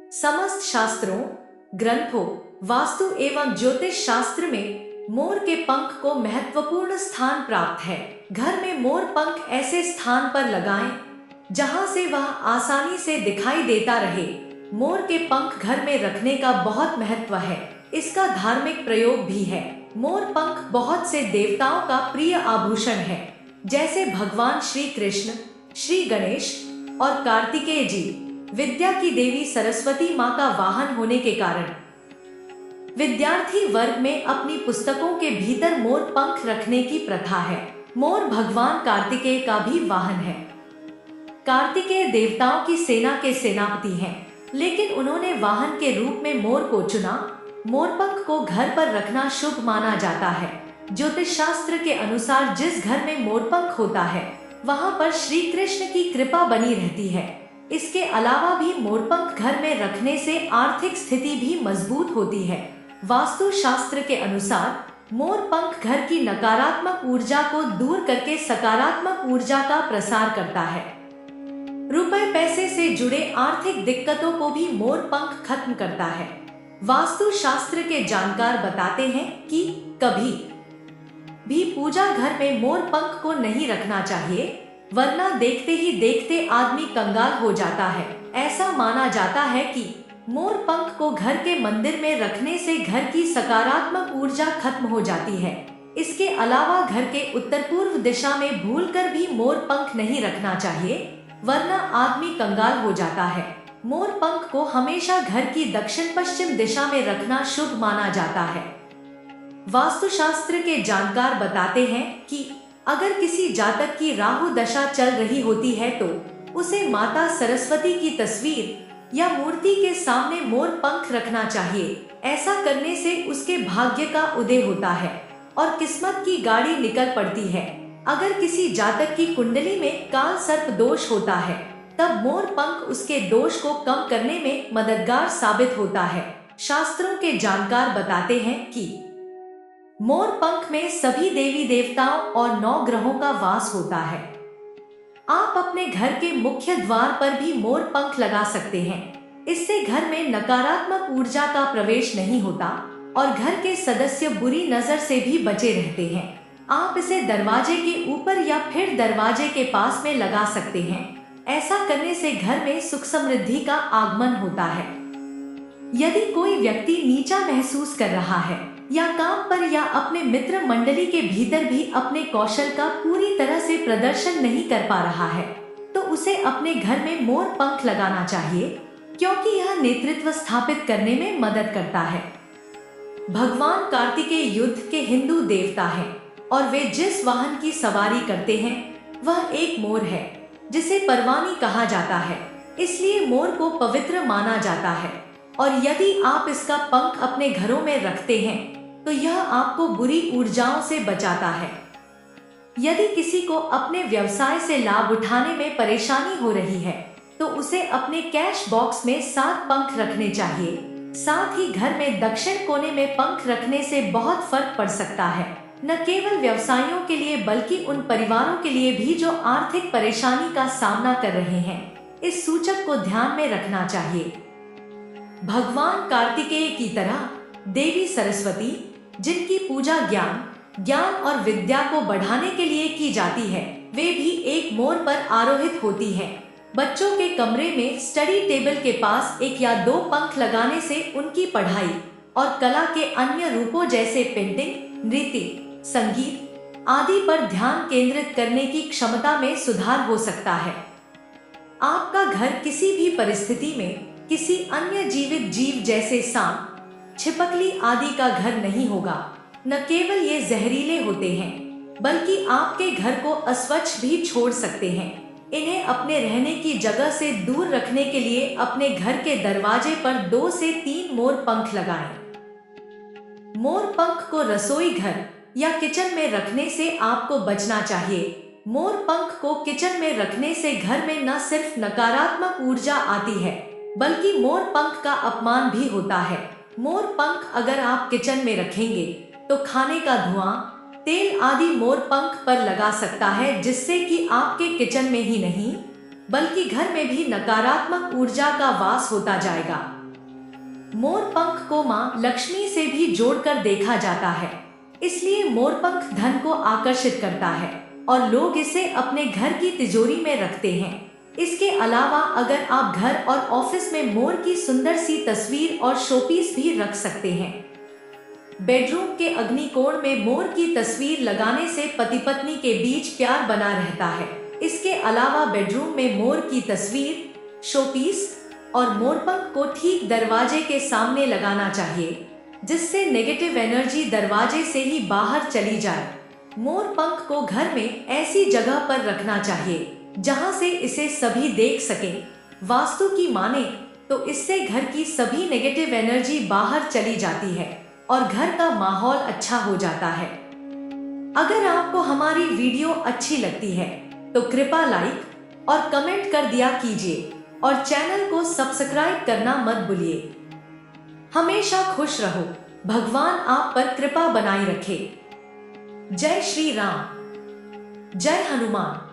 समस्त शास्त्रों, ग्रंथों, वास्तु एवं ज्योतिष शास्त्र में मोर के पंख को महत्वपूर्ण स्थान प्राप्त है। घर में मोर पंख ऐसे स्थान पर लगाएं जहां से वह आसानी से दिखाई देता रहे। मोर के पंख घर में रखने का बहुत महत्व है। इसका धार्मिक प्रयोग भी है। मोर पंख बहुत से देवताओं का प्रिय आभूषण है, जैसे भगवान श्री कृष्ण, श्री गणेश और कार्तिकेय जी। विद्या की देवी सरस्वती माँ का वाहन होने के कारण विद्यार्थी वर्ग में अपनी पुस्तकों के भीतर मोर पंख रखने की प्रथा है। मोर भगवान कार्तिकेय का भी वाहन है। कार्तिकेय देवताओं की सेना के सेनापति हैं, लेकिन उन्होंने वाहन के रूप में मोर को चुना। मोरपंख को घर पर रखना शुभ माना जाता है। ज्योतिष शास्त्र के अनुसार जिस घर में मोरपंख होता है वहां पर श्री कृष्ण की कृपा बनी रहती है। इसके अलावा भी मोरपंख घर में रखने से आर्थिक स्थिति भी मजबूत होती है। वास्तु शास्त्र के अनुसार मोरपंख घर की नकारात्मक ऊर्जा को दूर करके सकारात्मक ऊर्जा का प्रसार करता है। रुपए पैसे से जुड़े आर्थिक दिक्कतों को भी मोरपंख खत्म करता है। वास्तु शास्त्र के जानकार बताते हैं कि कभी भी पूजा घर में मोर पंख को नहीं रखना चाहिए, वरना देखते ही देखते आदमी कंगाल हो जाता है। ऐसा माना जाता है कि मोर पंख को घर के मंदिर में रखने से घर की सकारात्मक ऊर्जा खत्म हो जाती है। इसके अलावा घर के उत्तर पूर्व दिशा में भूलकर भी मोर पंख नहीं रखना चाहिए, वरना आदमी कंगाल हो जाता है। मोर पंख को हमेशा घर की दक्षिण पश्चिम दिशा में रखना शुभ माना जाता है। वास्तुशास्त्र के जानकार बताते हैं कि अगर किसी जातक की राहु दशा चल रही होती है तो उसे माता सरस्वती की तस्वीर या मूर्ति के सामने मोर पंख रखना चाहिए। ऐसा करने से उसके भाग्य का उदय होता है और किस्मत की गाड़ी निकल पड़ती है। अगर किसी जातक की कुंडली में काल सर्प दोष होता है तब मोर पंख उसके दोष को कम करने में मददगार साबित होता है। शास्त्रों के जानकार बताते हैं कि मोर पंख में सभी देवी देवताओं और 9 ग्रहों का वास होता है। आप अपने घर के मुख्य द्वार पर भी मोर पंख लगा सकते हैं। इससे घर में नकारात्मक ऊर्जा का प्रवेश नहीं होता और घर के सदस्य बुरी नजर से भी बचे रहते हैं। आप इसे दरवाजे के ऊपर या फिर दरवाजे के पास में लगा सकते हैं। ऐसा करने से घर में सुख समृद्धि का आगमन होता है। यदि कोई व्यक्ति नीचा महसूस कर रहा है या काम पर या अपने मित्र मंडली के भीतर भी अपने कौशल का पूरी तरह से प्रदर्शन नहीं कर पा रहा है, तो उसे अपने घर में मोर पंख लगाना चाहिए, क्योंकि यह नेतृत्व स्थापित करने में मदद करता है। भगवान कार्तिकेय युद्ध के हिंदू देवता हैं और वे जिस वाहन की सवारी करते हैं वह एक मोर है, जिसे परवानी कहा जाता है। इसलिए मोर को पवित्र माना जाता है और यदि आप इसका पंख अपने घरों में रखते हैं तो यह आपको बुरी ऊर्जाओं से बचाता है। यदि किसी को अपने व्यवसाय से लाभ उठाने में परेशानी हो रही है तो उसे अपने कैश बॉक्स में 7 पंख रखने चाहिए। साथ ही घर में दक्षिण कोने में पंख रखने से बहुत फर्क पड़ सकता है, न केवल व्यवसायियों के लिए बल्कि उन परिवारों के लिए भी जो आर्थिक परेशानी का सामना कर रहे हैं। इस सूचक को ध्यान में रखना चाहिए। भगवान कार्तिकेय की तरह देवी सरस्वती, जिनकी पूजा ज्ञान और विद्या को बढ़ाने के लिए की जाती है, वे भी एक मोर पर आरोहित होती हैं। बच्चों के कमरे में स्टडी टेबल के पास 1 या 2 पंख लगाने से उनकी पढ़ाई और कला के अन्य रूपों जैसे पेंटिंग, नृत्य, संगीत आदि पर ध्यान केंद्रित करने की क्षमता में सुधार हो सकता है। आपका घर किसी भी परिस्थिति में किसी अन्य जीवित जीव जैसे सांप, छिपकली आदि का घर नहीं होगा। न केवल ये जहरीले होते हैं, बल्कि आपके घर को अस्वच्छ भी छोड़ सकते हैं। इन्हें अपने रहने की जगह से दूर रखने के लिए अपने घर के दरवाजे पर 2 से 3 मोर पंख लगाएं। मोर पंख को रसोई घर या किचन में रखने से आपको बचना चाहिए। मोर पंख को किचन में रखने से घर में न सिर्फ नकारात्मक ऊर्जा आती है, बल्कि मोर पंख का अपमान भी होता है। मोर पंख अगर आप किचन में रखेंगे तो खाने का धुआं, तेल आदि मोर पंख पर लगा सकता है, जिससे कि आपके किचन में ही नहीं बल्कि घर में भी नकारात्मक ऊर्जा का वास होता जाएगा। मोर पंख को माँ लक्ष्मी से भी जोड़कर देखा जाता है, इसलिए मोर पंख धन को आकर्षित करता है और लोग इसे अपने घर की तिजोरी में रखते हैं। इसके अलावा अगर आप घर और ऑफिस में मोर की सुंदर सी तस्वीर और शोपीस भी रख सकते हैं। बेडरूम के अग्निकोण में मोर की तस्वीर लगाने से पति पत्नी के बीच प्यार बना रहता है। इसके अलावा बेडरूम में मोर की तस्वीर, शोपीस और मोरपंख को ठीक दरवाजे के सामने लगाना चाहिए, जिससे नेगेटिव एनर्जी दरवाजे से ही बाहर चली जाए। मोर पंख को घर में ऐसी जगह पर रखना चाहिए जहां से इसे सभी देख सकें। वास्तु की माने तो इससे घर की सभी नेगेटिव एनर्जी बाहर चली जाती है और घर का माहौल अच्छा हो जाता है। अगर आपको हमारी वीडियो अच्छी लगती है तो कृपया लाइक और कमेंट कर दिया कीजिए और चैनल को सब्सक्राइब करना मत भूलिए। हमेशा खुश रहो, भगवान आप पर कृपा बनाए रखे। जय श्री राम, जय हनुमान।